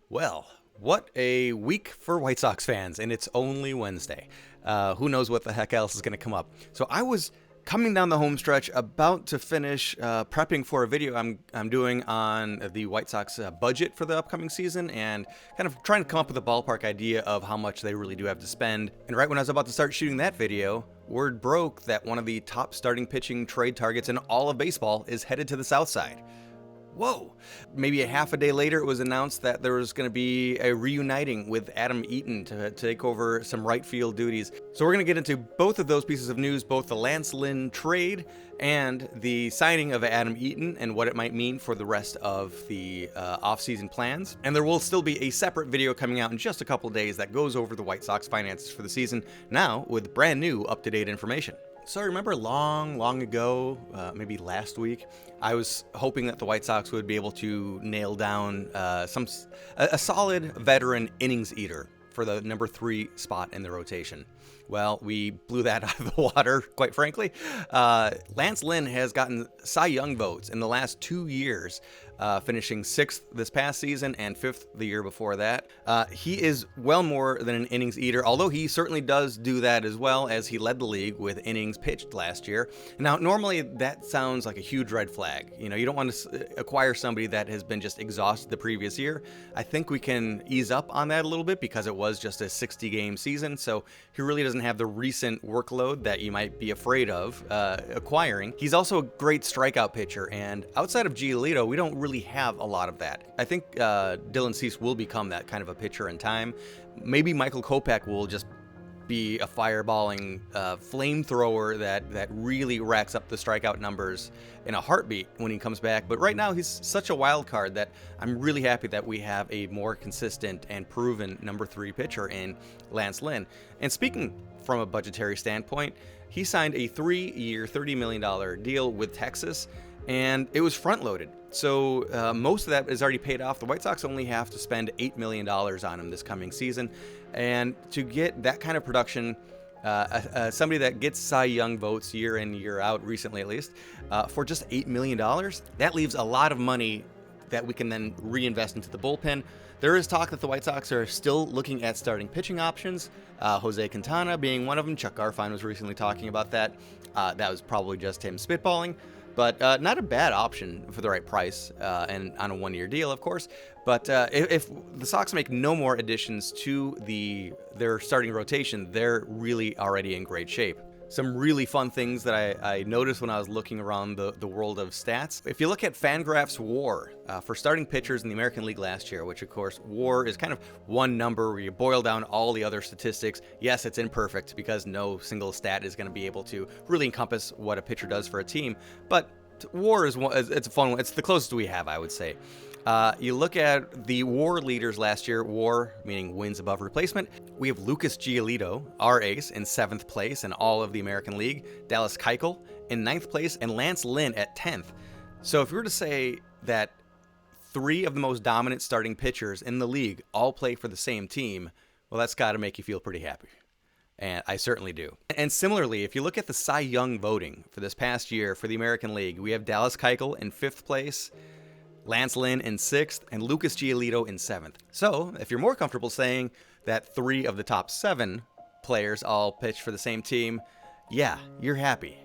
Well, what a week for White Sox fans, and it's only Wednesday. Who knows what the heck else is going to come up? So I was coming down the home stretch, about to finish prepping for a video I'm doing on the White Sox budget for the upcoming season, and kind of trying to come up with a ballpark idea of how much they really do have to spend. And right when I was about to start shooting that video, word broke that one of the top starting pitching trade targets in all of baseball is headed to the South Side. Whoa! Maybe a half a day later, it was announced that there was going to be a reuniting with Adam Eaton to take over some right field duties. So we're going to get into both of those pieces of news, both the Lance Lynn trade and the signing of Adam Eaton and what it might mean for the rest of the offseason plans. And there will still be a separate video coming out in just a couple days that goes over the White Sox finances for the season, now with brand new up-to-date information. So I remember long ago, maybe last week, I was hoping that the White Sox would be able to nail down a solid veteran innings eater for the number 3 spot in the rotation. Well, we blew that out of the water, quite frankly. Lance Lynn has gotten Cy Young votes in the last 2 years, finishing 6th this past season and 5th the year before that. He is well more than an innings eater, although he certainly does do that as well, as he led the league with innings pitched last year. Now, normally that sounds like a huge red flag. You know, you don't want to acquire somebody that has been just exhausted the previous year. I think we can ease up on that a little bit because it was just a 60-game season, so he really doesn't have the recent workload that you might be afraid of acquiring. He's also a great strikeout pitcher, and outside of Giolito, we don't really have a lot of that. I think Dylan Cease will become that kind of a pitcher in time. Maybe Michael Kopech will just be a fireballing flamethrower that really racks up the strikeout numbers in a heartbeat when he comes back. But right now, he's such a wild card that I'm really happy that we have a more consistent and proven number 3 pitcher in Lance Lynn. And speaking from a budgetary standpoint, he signed a 3-year, $30 million deal with Texas, and it was front-loaded. So most of that is already paid off. The White Sox only have to spend $8 million on him this coming season. And to get that kind of production, somebody that gets Cy Young votes year in, year out, recently at least, for just $8 million, that leaves a lot of money that we can then reinvest into the bullpen. There is talk that the White Sox are still looking at starting pitching options, Jose Quintana being one of them. Chuck Garfien was recently talking about that. That was probably just him spitballing. But not a bad option for the right price, and on a 1-year deal, of course. But if the Sox make no more additions to their starting rotation, they're really already in great shape. Some really fun things that I noticed when I was looking around the world of stats. If you look at Fangraph's WAR for starting pitchers in the American League last year, which of course WAR is kind of one number where you boil down all the other statistics. Yes, it's imperfect because no single stat is going to be able to really encompass what a pitcher does for a team, but WAR it's a fun one. It's the closest we have, I would say. You look at the WAR leaders last year, WAR meaning wins above replacement. We have Lucas Giolito, our ace, in 7th place in all of the American League, Dallas Keuchel in 9th place, and Lance Lynn at 10th. So if we were to say that 3 of the most dominant starting pitchers in the league all play for the same team, well, that's got to make you feel pretty happy. And I certainly do. And similarly, if you look at the Cy Young voting for this past year for the American League, we have Dallas Keuchel in 5th place, Lance Lynn in 6th, and Lucas Giolito in 7th. So, if you're more comfortable saying that 3 of the top 7 players all pitch for the same team, yeah, you're happy.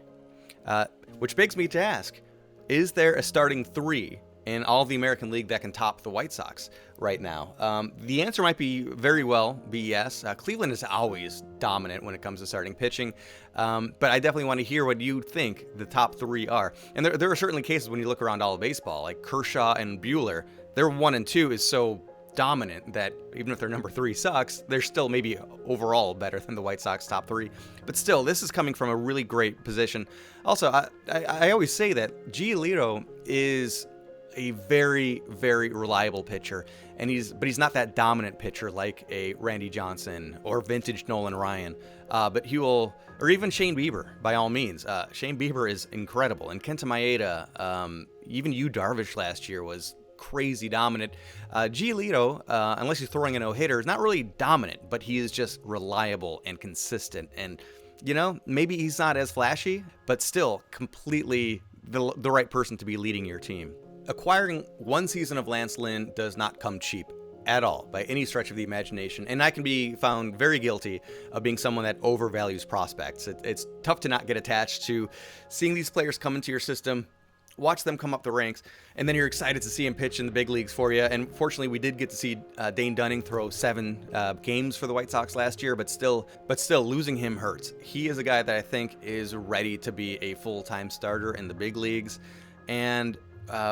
Which begs me to ask, is there a starting 3 in all of the American League that can top the White Sox right now? The answer might very well be yes. Cleveland is always dominant when it comes to starting pitching, but I definitely want to hear what you think the top 3 are. And there are certainly cases when you look around all of baseball, like Kershaw and Buehler, their 1 and 2 is so dominant that even if their number 3 sucks, they're still maybe overall better than the White Sox top 3. But still, this is coming from a really great position. Also, I always say that Giolito is a very, very reliable pitcher, and he's not that dominant pitcher like a Randy Johnson or vintage Nolan Ryan, but he will, or even Shane Bieber, by all means. Shane Bieber is incredible, and Kenta Maeda, even Yu Darvish last year was crazy dominant. Giolito, unless he's throwing a no-hitter, is not really dominant, but he is just reliable and consistent, and you know, maybe he's not as flashy, but still completely the right person to be leading your team. Acquiring 1 season of Lance Lynn does not come cheap. at all by any stretch of the imagination. And I can be found very guilty of being someone that overvalues prospects. It's tough to not get attached to seeing these players come into your system, watch them come up the ranks, and then you're excited to see him pitch in the big leagues for you. And fortunately, we did get to see Dane Dunning throw 7 games for the White Sox last year, but still losing him hurts. He is a guy that I think is ready to be a full-time starter in the big leagues. And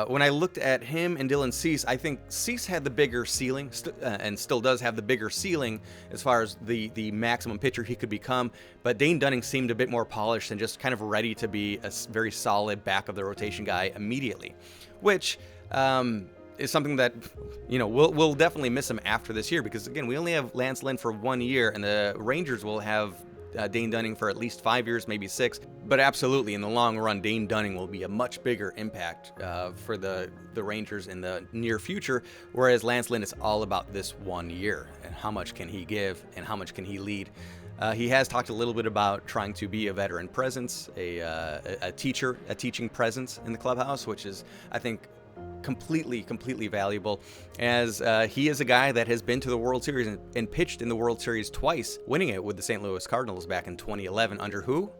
when I looked at him and Dylan Cease, I think Cease had the bigger ceiling and still does have the bigger ceiling as far as the maximum pitcher he could become. But Dane Dunning seemed a bit more polished and just kind of ready to be a very solid back of the rotation guy immediately, which is something that, we'll definitely miss him after this year, because again, we only have Lance Lynn for 1 year, and the Rangers will have Dane Dunning for at least 5 years, maybe 6. But absolutely, in the long run, Dane Dunning will be a much bigger impact for the Rangers in the near future, whereas Lance Lynn is all about this 1 year and how much can he give and how much can he lead. He has talked a little bit about trying to be a veteran presence, a teaching presence in the clubhouse, which is, I think, completely valuable, as he is a guy that has been to the World Series and pitched in the World Series twice, winning it with the St. Louis Cardinals back in 2011 under who?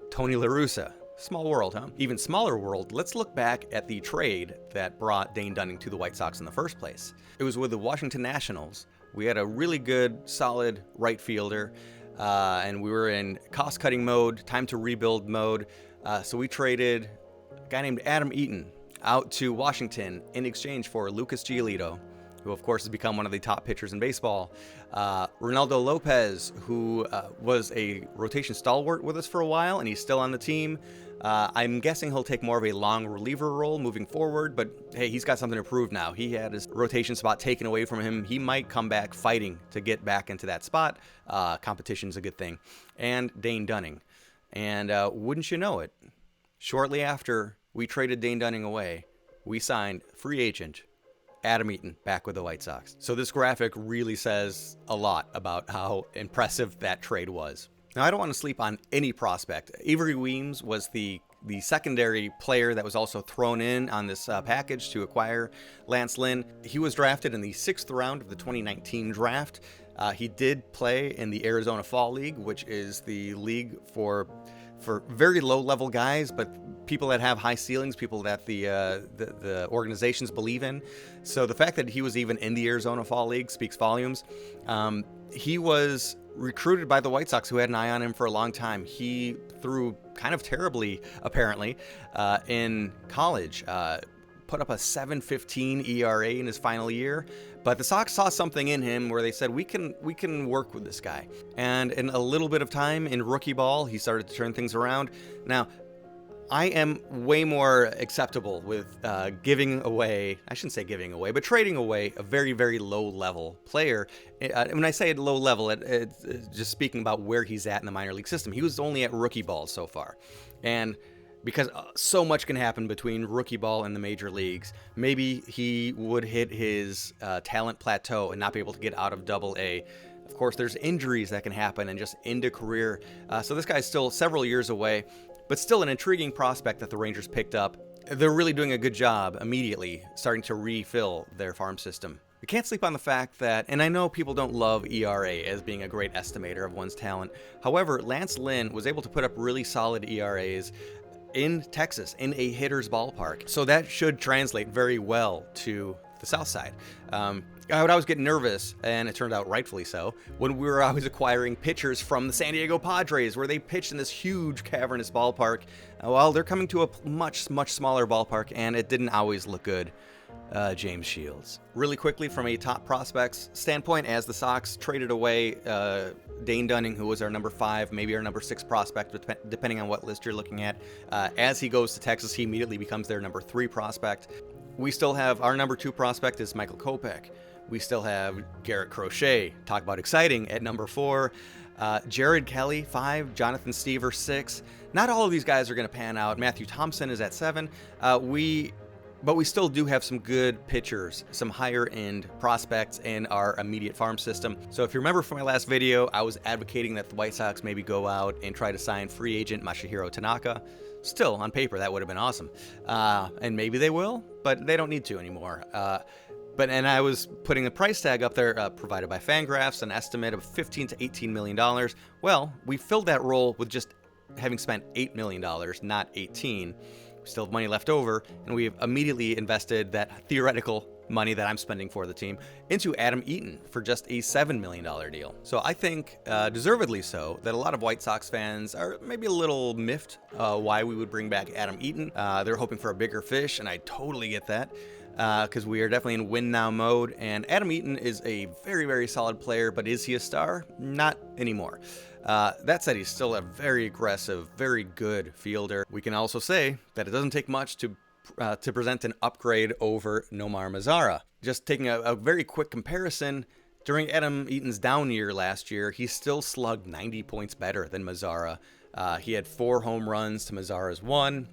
Tony La Russa. Small world, huh? Even smaller world, let's look back at the trade that brought Dane Dunning to the White Sox in the first place. It was with the Washington Nationals. We had a really good, solid right fielder, and we were in cost-cutting mode, time to rebuild mode, so we traded a guy named Adam Eaton out to Washington in exchange for Lucas Giolito, who of course has become one of the top pitchers in baseball. Ronaldo Lopez, who was a rotation stalwart with us for a while, and he's still on the team. I'm guessing he'll take more of a long reliever role moving forward, but hey, he's got something to prove now. He had his rotation spot taken away from him. He might come back fighting to get back into that spot. Competition's a good thing. And Dane Dunning. And wouldn't you know it, shortly after we traded Dane Dunning away, we signed free agent Adam Eaton back with the White Sox. So this graphic really says a lot about how impressive that trade was. Now, I don't want to sleep on any prospect. Avery Weems was the secondary player that was also thrown in on this package to acquire Lance Lynn. He was drafted in the 6th round of the 2019 draft. He did play in the Arizona Fall League, which is the league for very low-level guys, but people that have high ceilings, people that the organizations believe in. So the fact that he was even in the Arizona Fall League speaks volumes. He was recruited by the White Sox, who had an eye on him for a long time. He threw kind of terribly, apparently, in college. Put up a 7.15 ERA in his final year, but the Sox saw something in him where they said, we can work with this guy. And in a little bit of time in rookie ball, he started to turn things around. Now, I am way more acceptable with giving away, I shouldn't say giving away, but trading away a very, very low-level player. When I say at low level, it's just speaking about where he's at in the minor league system. He was only at rookie ball so far. And because so much can happen between rookie ball and the major leagues, maybe he would hit his talent plateau and not be able to get out of Double-A. Of course, there's injuries that can happen and just end a career. So this guy's still several years away, but still an intriguing prospect that the Rangers picked up. They're really doing a good job immediately starting to refill their farm system. We can't sleep on the fact that, and I know people don't love ERA as being a great estimator of one's talent. However, Lance Lynn was able to put up really solid ERAs in Texas, in a hitter's ballpark. So that should translate very well to the South Side. I would always get nervous, and it turned out rightfully so, when we were always acquiring pitchers from the San Diego Padres, where they pitched in this huge cavernous ballpark. Well, they're coming to a much smaller ballpark, and it didn't always look good. James Shields. Really quickly, from a top prospects standpoint, as the Sox traded away Dane Dunning, who was our number 5, maybe our number 6 prospect, depending on what list you're looking at. As he goes to Texas, he immediately becomes their number 3 prospect. We still have our number 2 prospect is Michael Kopech. We still have Garrett Crochet, talk about exciting, at number 4. Jared Kelly, 5. Jonathan Stever, 6. Not all of these guys are going to pan out. Matthew Thompson is at 7. But we still do have some good pitchers, some higher-end prospects in our immediate farm system. So if you remember from my last video, I was advocating that the White Sox maybe go out and try to sign free agent Masahiro Tanaka. Still, on paper, that would have been awesome. And maybe they will, but they don't need to anymore. And I was putting the price tag up there, provided by Fangraphs, an estimate of $15 to $18 million. Well, we filled that role with just having spent $8 million, not 18. We still have money left over, and we've immediately invested that theoretical money that I'm spending for the team into Adam Eaton for just a $7 million deal. So I think, deservedly so, that a lot of White Sox fans are maybe a little miffed why we would bring back Adam Eaton. They're hoping for a bigger fish, and I totally get that. Because we are definitely in win now mode, and Adam Eaton is a very, very solid player, but is he a star? Not anymore. That said, he's still a very aggressive, very good fielder. We can also say that it doesn't take much to present an upgrade over Nomar Mazara. Just taking a very quick comparison, during Adam Eaton's down year last year, he still slugged 90 points better than Mazara. He had 4 home runs to Mazara's 1.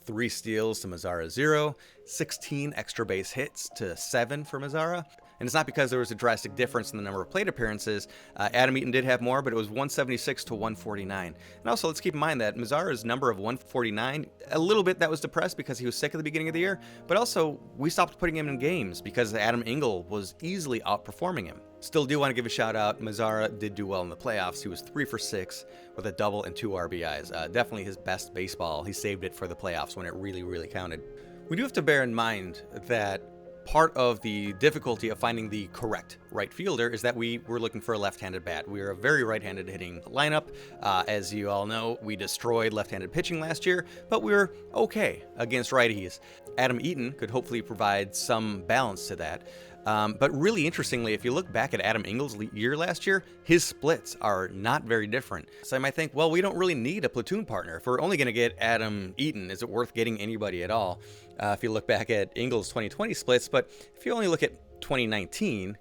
3 steals to Mazara's 0, 16 extra base hits to 7 for Mazara. And it's not because there was a drastic difference in the number of plate appearances. Adam Eaton did have more, but it was 176 to 149. And also, let's keep in mind that Mazara's number of 149, a little bit that was depressed because he was sick at the beginning of the year, but also we stopped putting him in games because Adam Engel was easily outperforming him. Still do want to give a shout out. Mazara did do well in the playoffs. He was 3 for 6 with a double and 2 RBIs. Definitely his best baseball. He saved it for the playoffs when it really, really counted. We do have to bear in mind that part of the difficulty of finding the correct right fielder is that we were looking for a left-handed bat. We are a very right-handed hitting lineup. As you all know, we destroyed left-handed pitching last year, but we were okay against righties. Adam Eaton could hopefully provide some balance to that. But really interestingly, if you look back at Adam Engel's year last year, his splits are not very different. So I might think, well, we don't really need a platoon partner. If we're only going to get Adam Eaton, is it worth getting anybody at all? If you look back at Engel's 2020 splits, but if you only look at 2019,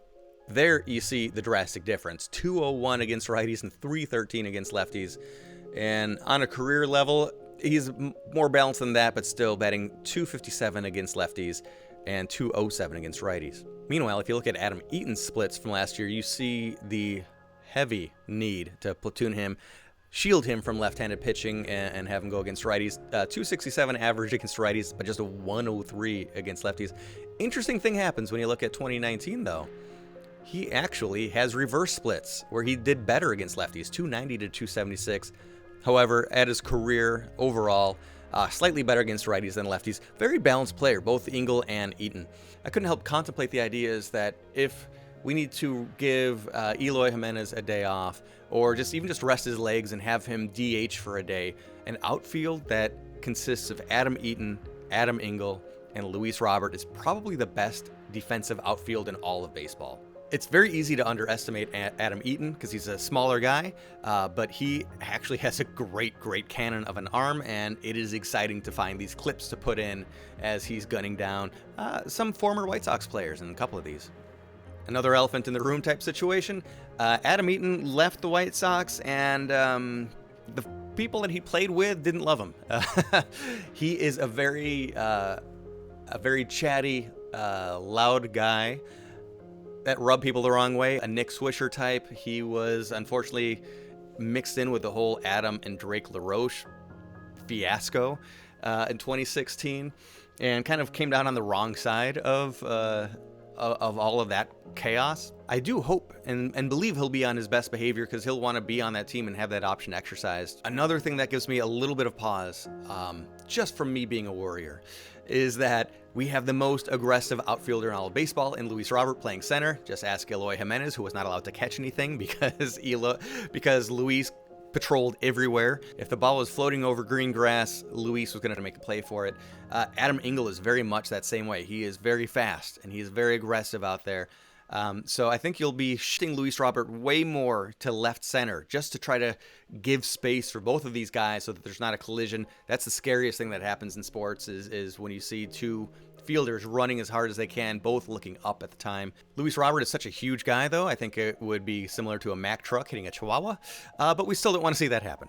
there you see the drastic difference. 201 against righties and 313 against lefties. And on a career level, he's more balanced than that, but still batting 257 against lefties and 207 against righties. Meanwhile, if you look at Adam Eaton's splits from last year, you see the heavy need to platoon him, shield him from left-handed pitching, and have him go against righties. 267 average against righties, but just a 103 against lefties. Interesting thing happens when you look at 2019, though. He actually has reverse splits, where he did better against lefties, 290 to 276. However, at his career overall, slightly better against righties than lefties. Very balanced player, both Engel and Eaton. I couldn't help contemplate the ideas that if we need to give Eloy Jimenez a day off, or even just rest his legs and have him DH for a day, an outfield that consists of Adam Eaton, Adam Engel, and Luis Robert is probably the best defensive outfield in all of baseball. It's very easy to underestimate Adam Eaton because he's a smaller guy, but he actually has a great cannon of an arm, and it is exciting to find these clips to put in as he's gunning down some former White Sox players in a couple of these. Another elephant in the room type situation, Adam Eaton left the White Sox, and the people that he played with didn't love him. He is a very chatty, loud guy that rubbed people the wrong way. A Nick Swisher type. He was unfortunately mixed in with the whole Adam and Drake LaRoche fiasco in 2016, and kind of came down on the wrong side of all of that chaos. I do hope and believe he'll be on his best behavior because he'll want to be on that team and have that option exercised. Another thing that gives me a little bit of pause, just from me being a Warrior, is that we have the most aggressive outfielder in all of baseball in Luis Robert playing center. Just ask Eloy Jimenez, who was not allowed to catch anything because Luis patrolled everywhere. If the ball was floating over green grass, Luis was going to make a play for it. Adam Engel is very much that same way. He is very fast and he is very aggressive out there. So I think you'll be shifting Luis Robert way more to left center just to try to give space for both of these guys so that there's not a collision. That's the scariest thing that happens in sports is when you see two fielders running as hard as they can, both looking up at the time. Luis Robert is such a huge guy, though. I think it would be similar to a Mack truck hitting a Chihuahua, but we still don't want to see that happen.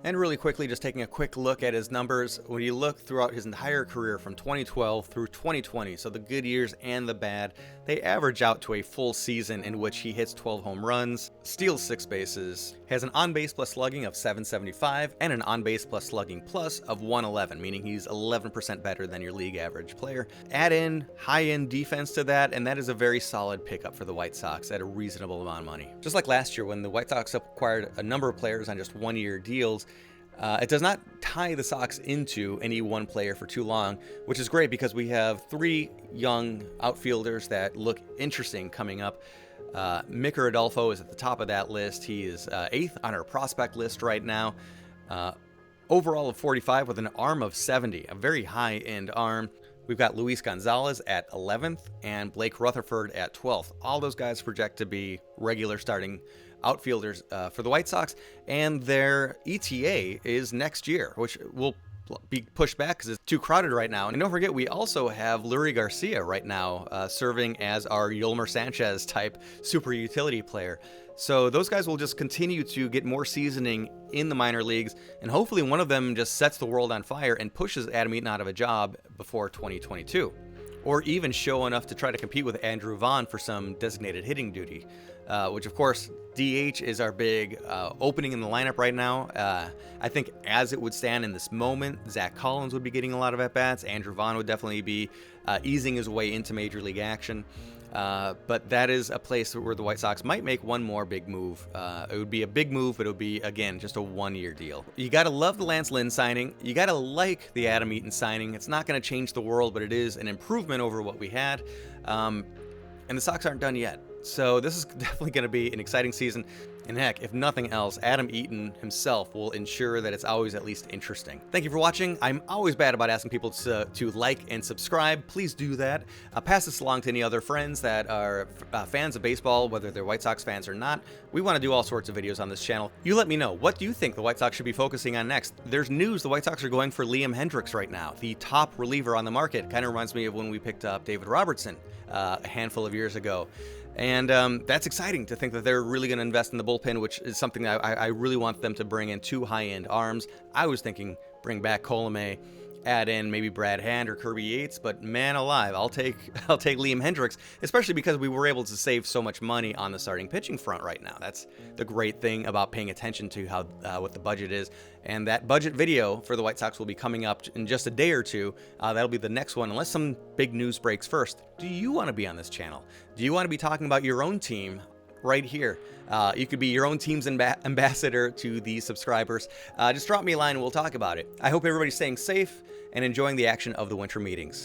And really quickly, just taking a quick look at his numbers, when you look throughout his entire career from 2012 through 2020, so the good years and the bad, they average out to a full season in which he hits 12 home runs, steals 6 bases, has an on-base plus slugging of 775, and an on-base plus slugging plus of 111, meaning he's 11% better than your league average player. Add in high-end defense to that, and that is a very solid pickup for the White Sox at a reasonable amount of money. Just like last year when the White Sox acquired a number of players on just one-year deals, it does not tie the Sox into any one player for too long, which is great because we have 3 young outfielders that look interesting coming up. Micker Adolfo is at the top of that list. He is 8th on our prospect list right now. Overall of 45 with an arm of 70, a very high-end arm. We've got Luis Gonzalez at 11th and Blake Rutherford at 12th. All those guys project to be regular starting outfielders for the White Sox, and their ETA is next year, which will be pushed back because it's too crowded right now. And don't forget, we also have Lurie Garcia right now serving as our Yolmer Sanchez type super utility player. So those guys will just continue to get more seasoning in the minor leagues, and hopefully one of them just sets the world on fire and pushes Adam Eaton out of a job before 2022. Or even show enough to try to compete with Andrew Vaughn for some designated hitting duty, which of course DH is our big opening in the lineup right now. I think as it would stand in this moment, Zach Collins would be getting a lot of at-bats. Andrew Vaughn would definitely be easing his way into major league action. But that is a place where the White Sox might make one more big move. It would be a big move, but it would be, again, just a one-year deal. You got to love the Lance Lynn signing. You got to like the Adam Eaton signing. It's not going to change the world, but it is an improvement over what we had. And the Sox aren't done yet. So this is definitely going to be an exciting season. And heck, if nothing else, Adam Eaton himself will ensure that it's always at least interesting. Thank you for watching. I'm always bad about asking people to like and subscribe. Please do that. Pass this along to any other friends that are fans of baseball, whether they're White Sox fans or not. We want to do all sorts of videos on this channel. You let me know. What do you think the White Sox should be focusing on next? There's news the White Sox are going for Liam Hendriks right now, the top reliever on the market. Kind of reminds me of when we picked up David Robertson a handful of years ago. And that's exciting to think that they're really going to invest in the bullpen, which is something that I really want them to bring in 2 high-end arms. I was thinking bring back Colomé, add in maybe Brad Hand or Kirby Yates, but man alive, I'll take Liam Hendriks, especially because we were able to save so much money on the starting pitching front right now. That's the great thing about paying attention to how what the budget is. And that budget video for the White Sox will be coming up in just a day or two. That'll be the next one, unless some big news breaks first. Do you want to be on this channel? Do you want to be talking about your own team right here? You could be your own team's ambassador to these subscribers. Just drop me a line and we'll talk about it. I hope everybody's staying safe and enjoying the action of the winter meetings.